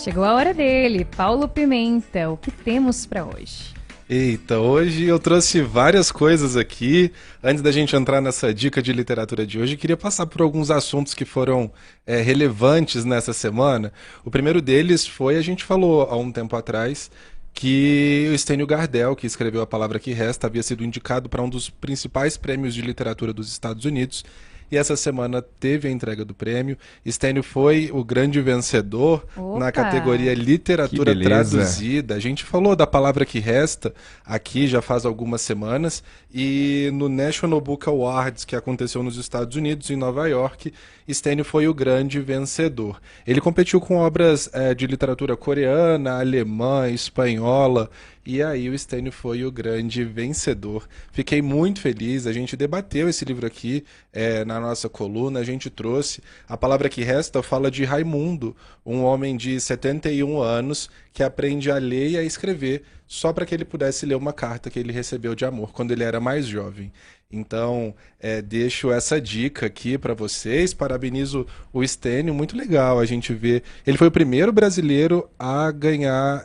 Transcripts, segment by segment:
Chegou a hora dele, Paulo Pimenta. O que temos para hoje? Eita, hoje eu trouxe várias coisas aqui. Antes da gente entrar nessa dica de literatura de hoje, eu queria passar por alguns assuntos que foram relevantes nessa semana. O primeiro deles foi, a gente falou há um tempo atrás, que o Stênio Gardel, que escreveu A Palavra que Resta, havia sido indicado para um dos principais prêmios de literatura dos Estados Unidos. E essa semana teve a entrega do prêmio. Stênio foi o grande vencedor na categoria Literatura Traduzida. A gente falou da Palavra que Resta aqui já faz algumas semanas. E no National Book Awards, que aconteceu nos Estados Unidos, em Nova York, Stênio foi o grande vencedor. Ele competiu com obras de literatura coreana, alemã, espanhola. E aí o Stênio foi o grande vencedor. Fiquei muito feliz, a gente debateu esse livro aqui na nossa coluna, a gente trouxe. A Palavra que Resta fala de Raimundo, um homem de 71 anos que aprende a ler e a escrever só para que ele pudesse ler uma carta que ele recebeu de amor quando ele era mais jovem. Então, deixo essa dica aqui para vocês, parabenizo o Stênio, muito legal a gente ver. Ele foi o primeiro brasileiro a ganhar,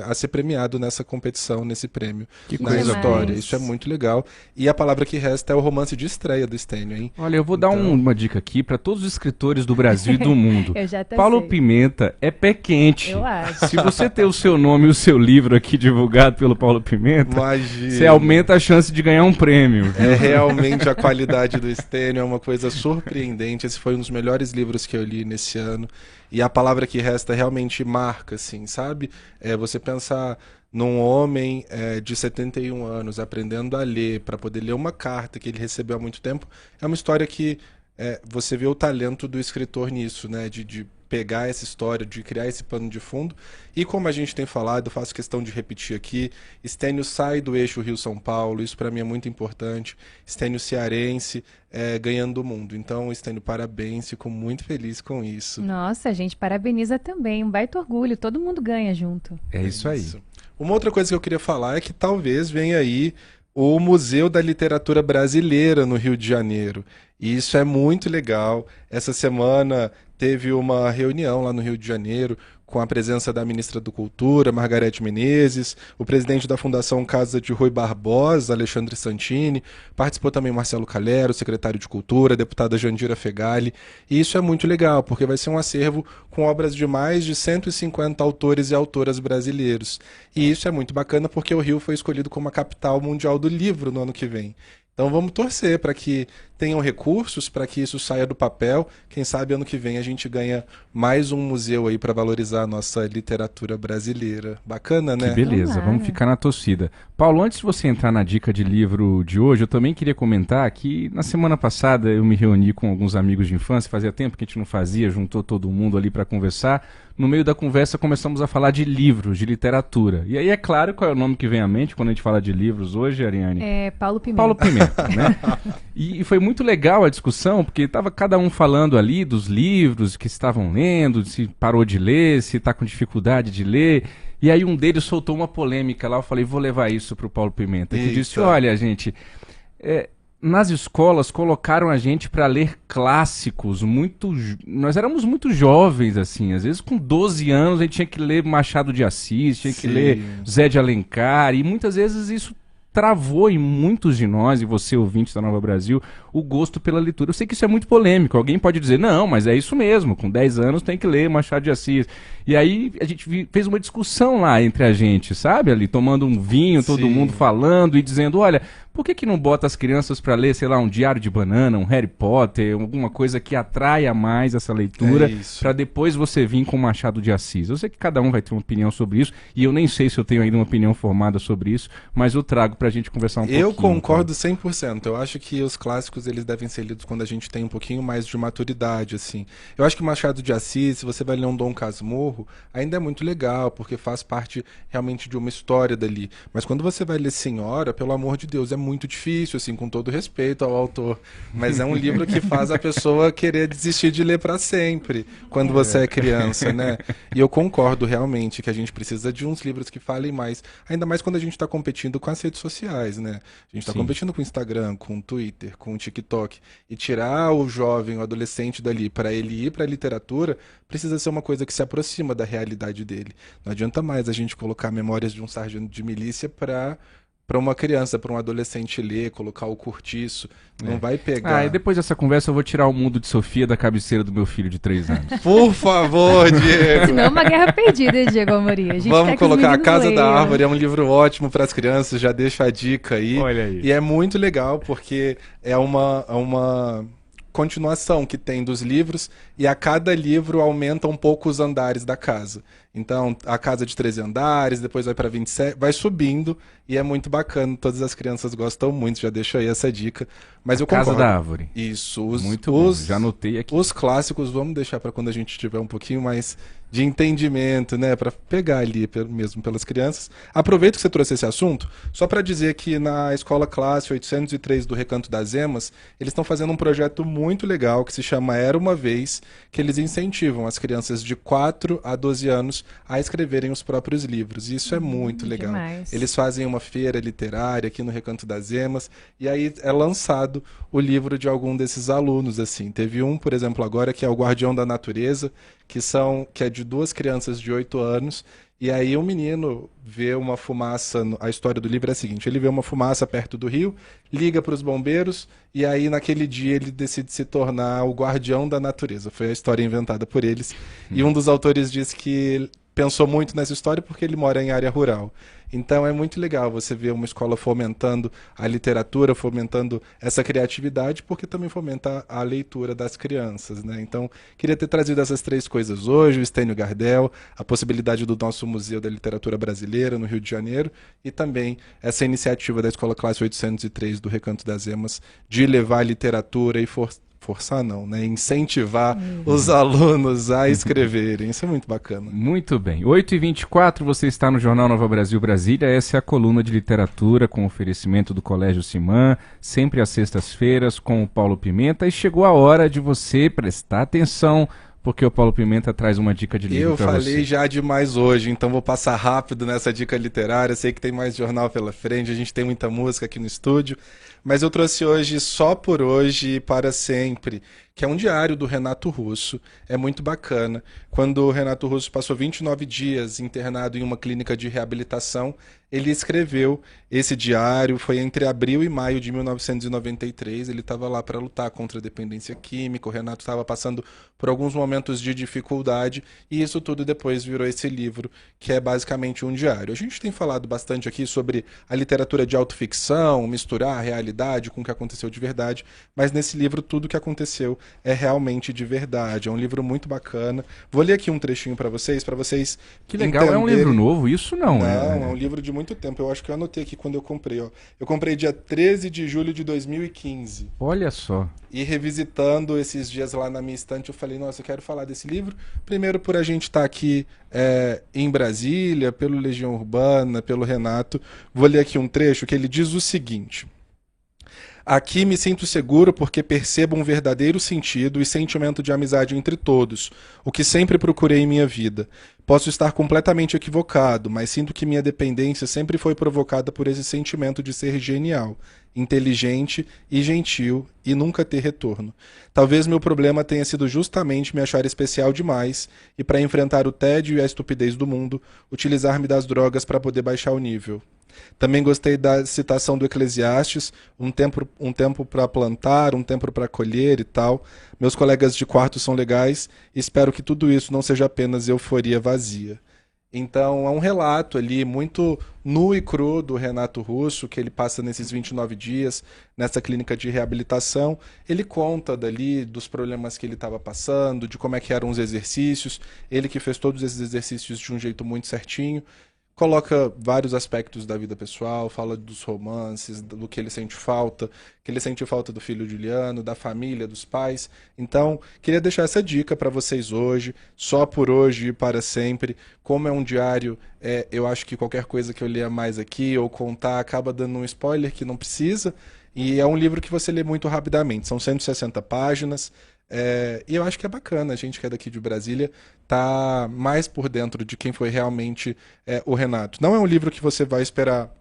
a ser premiado nessa competição, nesse prêmio, na história. Isso é muito legal. E A Palavra que Resta é o romance de estreia do Stênio, hein? Olha, eu vou dar uma dica aqui para todos os escritores do Brasil e do mundo. Eu já até Paulo sei. Pimenta é pé quente. Eu acho. Se você ter o seu nome e o seu livro aqui divulgado pelo Paulo Pimenta, Imagina. você aumenta a chance de ganhar um prêmio. Realmente a qualidade do Stênio é uma coisa surpreendente. Esse foi um dos melhores livros que eu li nesse ano. E A Palavra que Resta realmente marca, assim, sabe? Você pensar num homem de 71 anos aprendendo a ler para poder ler uma carta que ele recebeu há muito tempo. É uma história que você vê o talento do escritor nisso, né? De pegar essa história, de criar esse pano de fundo. E como a gente tem falado, eu faço questão de repetir aqui, Stênio sai do eixo Rio-São Paulo, isso para mim é muito importante. Stênio cearense, ganhando o mundo. Então, Stênio, parabéns, fico muito feliz com isso. Nossa, a gente parabeniza também, um baita orgulho, todo mundo ganha junto. É isso aí. Uma outra coisa que eu queria falar é que talvez venha aí o Museu da Literatura Brasileira no Rio de Janeiro. E isso é muito legal. Essa semana teve uma reunião lá no Rio de Janeiro com a presença da ministra da Cultura, Margarete Menezes, o presidente da Fundação Casa de Rui Barbosa, Alexandre Santini, participou também Marcelo Calero, secretário de Cultura, a deputada Jandira Fegali, e isso é muito legal, porque vai ser um acervo com obras de mais de 150 autores e autoras brasileiros. E isso é muito bacana porque o Rio foi escolhido como a capital mundial do livro no ano que vem. Então vamos torcer para que tenham recursos, para que isso saia do papel. Quem sabe ano que vem a gente ganha mais um museu aí para valorizar a nossa literatura brasileira. Bacana, né? Que beleza, Tomara. vamos ficar na torcida. Paulo, antes de você entrar na dica de livro de hoje, eu também queria comentar que na semana passada eu me reuni com alguns amigos de infância, fazia tempo que a gente não fazia, juntou todo mundo ali para conversar. No meio da conversa começamos a falar de livros, de literatura. E aí é claro qual é o nome que vem à mente quando a gente fala de livros hoje, Ariane? Paulo Pimenta. Paulo Pimenta, né? E foi muito legal a discussão, porque estava cada um falando ali dos livros que estavam lendo, se parou de ler, se está com dificuldade de ler. E aí um deles soltou uma polêmica lá, eu falei, vou levar isso para o Paulo Pimenta. Que disse, olha, gente, nas escolas colocaram a gente para ler clássicos, nós éramos muito jovens, assim, às vezes com 12 anos a gente tinha que ler Machado de Assis, tinha que ler Zé de Alencar, e muitas vezes isso travou em muitos de nós, e você, ouvinte da Nova Brasil, o gosto pela leitura. Eu sei que isso é muito polêmico, alguém pode dizer, não, mas é isso mesmo, com 10 anos tem que ler Machado de Assis. E aí a gente fez uma discussão lá entre a gente, sabe, ali, tomando um vinho, todo mundo falando e dizendo, olha, por que não bota as crianças para ler, sei lá, um Diário de Banana, um Harry Potter, alguma coisa que atraia mais essa leitura, para depois você vir com Machado de Assis? Eu sei que cada um vai ter uma opinião sobre isso, e eu nem sei se eu tenho ainda uma opinião formada sobre isso, mas eu trago pra gente conversar um pouquinho. Eu concordo 100%. Eu acho que os clássicos, eles devem ser lidos quando a gente tem um pouquinho mais de maturidade, assim. Eu acho que Machado de Assis, se você vai ler um Dom Casmurro, ainda é muito legal, porque faz parte realmente de uma história dali. Mas quando você vai ler Senhora, pelo amor de Deus, é muito difícil, assim, com todo respeito ao autor. Mas é um livro que faz a pessoa querer desistir de ler para sempre, quando você é criança, né? E eu concordo realmente que a gente precisa de uns livros que falem mais, ainda mais quando a gente está competindo com as redes sociais, né? A gente está competindo com o Instagram, com o Twitter, com o TikTok. E tirar o jovem, o adolescente dali para ele ir para a literatura, precisa ser uma coisa que se aproxima aproxima da realidade dele. Não adianta mais a gente colocar Memórias de um Sargento de Milícia para uma criança, para um adolescente ler, colocar o Cortiço, não vai pegar. E depois dessa conversa eu vou tirar o Mundo de Sofia da cabeceira do meu filho de 3 anos. Por favor, Diego! Senão é uma guerra perdida, Diego Amorim. A gente Vamos quer que os colocar A meninos Casa da leiam. Árvore, é um livro ótimo para as crianças, já deixo a dica aí. Olha aí. E é muito legal porque é uma continuação que tem dos livros e a cada livro aumenta um pouco os andares da casa. Então, a casa de 13 andares, depois vai para 27, vai subindo e é muito bacana. Todas as crianças gostam muito, já deixo aí essa dica. Mas eu Casa concordo. da Árvore. Isso, Muito bom, já anotei aqui. os clássicos vamos deixar para quando a gente tiver um pouquinho mais de entendimento, né, para pegar ali mesmo pelas crianças. Aproveito que você trouxe esse assunto, só para dizer que na Escola Classe 803 do Recanto das Emas, eles estão fazendo um projeto muito legal que se chama Era Uma Vez, que eles incentivam as crianças de 4 a 12 anos a escreverem os próprios livros. E isso é muito legal. demais. Eles fazem uma feira literária aqui no Recanto das Emas e aí é lançado o livro de algum desses alunos, assim. Teve um, por exemplo, agora que é o Guardião da Natureza, que é de 2 crianças de 8 anos, e aí um menino vê uma fumaça, a história do livro é a seguinte, ele vê uma fumaça perto do rio, liga para os bombeiros, e aí naquele dia ele decide se tornar o guardião da natureza. Foi a história inventada por eles, e um dos autores disse que pensou muito nessa história porque ele mora em área rural. Então é muito legal você ver uma escola fomentando a literatura, fomentando essa criatividade, porque também fomenta a leitura das crianças, né? Então, queria ter trazido essas 3 coisas hoje, o Stênio Gardel, a possibilidade do nosso Museu da Literatura Brasileira no Rio de Janeiro e também essa iniciativa da Escola Classe 803 do Recanto das Emas de levar a literatura e forçar não, né? Incentivar os alunos a escreverem. Isso é muito bacana. Muito bem. 8h24, você está no Jornal Nova Brasil Brasília. Essa é a coluna de literatura com oferecimento do Colégio Simã, sempre às sextas-feiras com o Paulo Pimenta. E chegou a hora de você prestar atenção, porque o Paulo Pimenta traz uma dica de livro Eu para falei você. já demais hoje, então vou passar rápido nessa dica literária. Sei que tem mais jornal pela frente, a gente tem muita música aqui no estúdio, mas eu trouxe hoje Só por Hoje e Para Sempre, que é um diário do Renato Russo. É muito bacana. Quando o Renato Russo passou 29 dias internado em uma clínica de reabilitação, ele escreveu esse diário, foi entre abril e maio de 1993, ele estava lá para lutar contra a dependência química, o Renato estava passando por alguns momentos de dificuldade, e isso tudo depois virou esse livro, que é basicamente um diário. A gente tem falado bastante aqui sobre a literatura de autoficção, misturar a realidade com o que aconteceu de verdade, mas nesse livro tudo o que aconteceu é realmente de verdade, é um livro muito bacana. Vou ler aqui um trechinho para vocês Que legal, é um entenderem. livro novo? Isso não, Não, é. é um livro de muito tempo. Eu acho que eu anotei aqui quando eu comprei, ó. Eu comprei dia 13 de julho de 2015. Olha só. E revisitando esses dias lá na minha estante, eu falei, nossa, eu quero falar desse livro. Primeiro por a gente estar aqui em Brasília, pelo Legião Urbana, pelo Renato. Vou ler aqui um trecho que ele diz o seguinte: aqui me sinto seguro porque percebo um verdadeiro sentido e sentimento de amizade entre todos, o que sempre procurei em minha vida. Posso estar completamente equivocado, mas sinto que minha dependência sempre foi provocada por esse sentimento de ser genial, inteligente e gentil e nunca ter retorno. Talvez meu problema tenha sido justamente me achar especial demais e, para enfrentar o tédio e a estupidez do mundo, utilizar-me das drogas para poder baixar o nível. Também gostei da citação do Eclesiastes, um tempo para plantar, um tempo para colher e tal. Meus colegas de quarto são legais e espero que tudo isso não seja apenas euforia vazia. Então é um relato ali muito nu e cru do Renato Russo, que ele passa nesses 29 dias nessa clínica de reabilitação. Ele conta dali dos problemas que ele estava passando, de como é que eram os exercícios, ele que fez todos esses exercícios de um jeito muito certinho. Coloca vários aspectos da vida pessoal, fala dos romances, do que ele sente falta, que ele sente falta do filho Juliano, da família, dos pais. Então, queria deixar essa dica para vocês hoje, Só por Hoje e Para Sempre. Como é um diário, eu acho que qualquer coisa que eu ler mais aqui ou contar acaba dando um spoiler que não precisa. E é um livro que você lê muito rapidamente, são 160 páginas. E eu acho que é bacana, a gente que é daqui de Brasília tá mais por dentro de quem foi realmente o Renato. Não é um livro que você vai esperar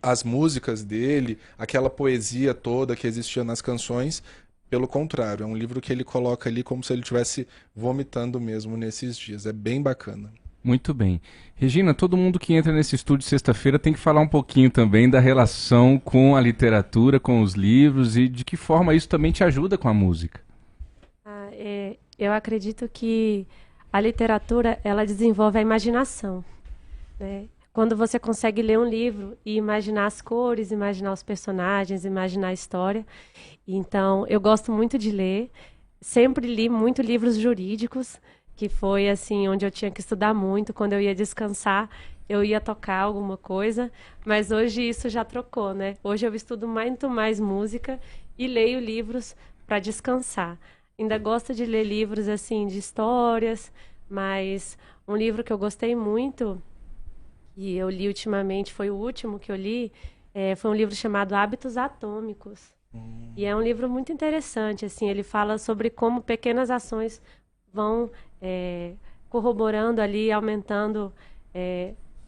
as músicas dele, aquela poesia toda que existia nas canções, Pelo contrário, é um livro que ele coloca ali como se ele estivesse vomitando mesmo nesses dias. É bem bacana. Muito bem. Regina, todo mundo que entra nesse estúdio sexta-feira tem que falar um pouquinho também da relação com a literatura, com os livros e de que forma isso também te ajuda com a música. Eu acredito que a literatura, ela desenvolve a imaginação, né? Quando você consegue ler um livro e imaginar as cores, imaginar os personagens, imaginar a história. Então, eu gosto muito de ler. Sempre li muito livros jurídicos, que foi assim onde eu tinha que estudar muito. Quando eu ia descansar, eu ia tocar alguma coisa. Mas hoje isso já trocou, né? Hoje eu estudo muito mais música e leio livros para descansar. Ainda gosto de ler livros assim de histórias, mas um livro que eu gostei muito e eu li ultimamente, foi o último que eu li, foi um livro chamado Hábitos Atômicos. E é um livro muito interessante, assim, ele fala sobre como pequenas ações vão corroborando ali, aumentando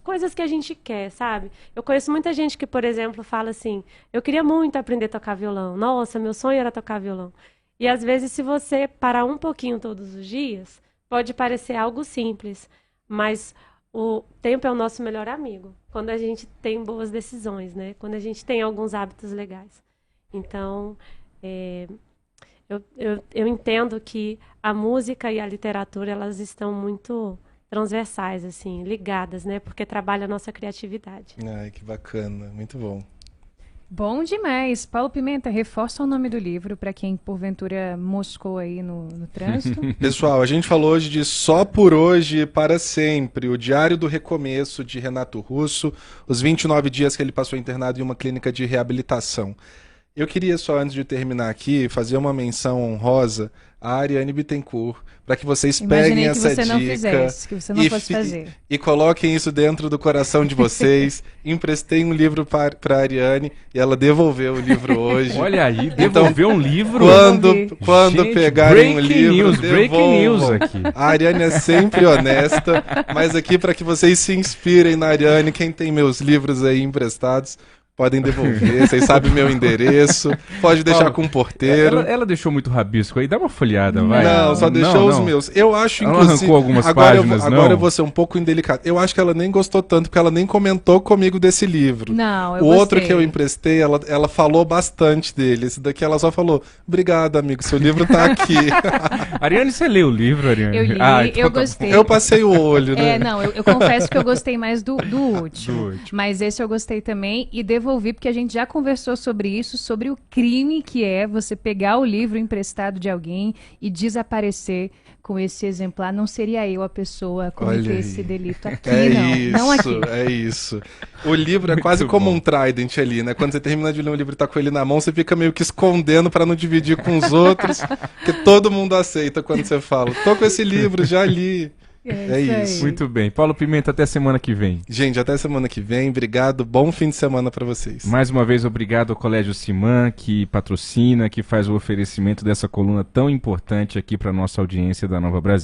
coisas que a gente quer, sabe? Eu conheço muita gente que, por exemplo, fala assim, eu queria muito aprender a tocar violão. Nossa, meu sonho era tocar violão. E às vezes, se você parar um pouquinho todos os dias, pode parecer algo simples, mas o tempo é o nosso melhor amigo, quando a gente tem boas decisões, né? Quando a gente tem alguns hábitos legais. Então, eu entendo que a música e a literatura, elas estão muito transversais, assim, ligadas, né? Porque trabalha a nossa criatividade. Ai, que bacana, muito bom. Bom demais. Paulo Pimenta, reforça o nome do livro para quem porventura moscou aí no trânsito. Pessoal, a gente falou hoje de Só por Hoje e Para Sempre, o Diário do Recomeço de Renato Russo, os 29 dias que ele passou internado em uma clínica de reabilitação. Eu queria só, antes de terminar aqui, fazer uma menção honrosa à Ariane Bittencourt, para que vocês peguem essa dica que você não fosse fazer. E coloquem isso dentro do coração de vocês. Emprestei um livro para a Ariane e ela devolveu o livro hoje. Olha aí, devolveu um livro. Quando Gente, pegarem um livro, breaking news aqui. A Ariane é sempre honesta, mas aqui para que vocês se inspirem na Ariane, quem tem meus livros aí emprestados, podem devolver, vocês sabem meu endereço, pode deixar Paulo, com o porteiro. Ela deixou muito rabisco aí, dá uma folhada, vai. Não, só deixou os meus. Eu acho, ela inclusive... arrancou algumas agora páginas, agora eu vou ser um pouco indelicado. Eu acho que ela nem gostou tanto, porque ela nem comentou comigo desse livro. Não, eu O outro gostei. que eu emprestei, ela falou bastante dele. Esse daqui ela só falou, obrigado, amigo, seu livro tá aqui. Ariane, você leu o livro, Ariane? Eu li, Então eu tá gostei. Eu passei o olho, né? Não, eu confesso que eu gostei mais do último. Do último. Mas esse eu gostei também e devolvi, porque a gente já conversou sobre isso, sobre o crime que é você pegar o livro emprestado de alguém e desaparecer com esse exemplar. Não seria eu a pessoa a cometer esse delito aqui, não aqui. É isso. O livro é Muito quase como bom. um Trident ali, né? Quando você termina de ler um livro e tá com ele na mão, você fica meio que escondendo pra não dividir com os outros, porque todo mundo aceita quando você fala, tô com esse livro, já li. É isso aí. isso. Muito bem. Paulo Pimenta, até semana que vem. Gente, até semana que vem. Obrigado. Bom fim de semana pra vocês. Mais uma vez, obrigado ao Colégio Simã, que patrocina, que faz o oferecimento dessa coluna tão importante aqui para nossa audiência da Nova Brasil.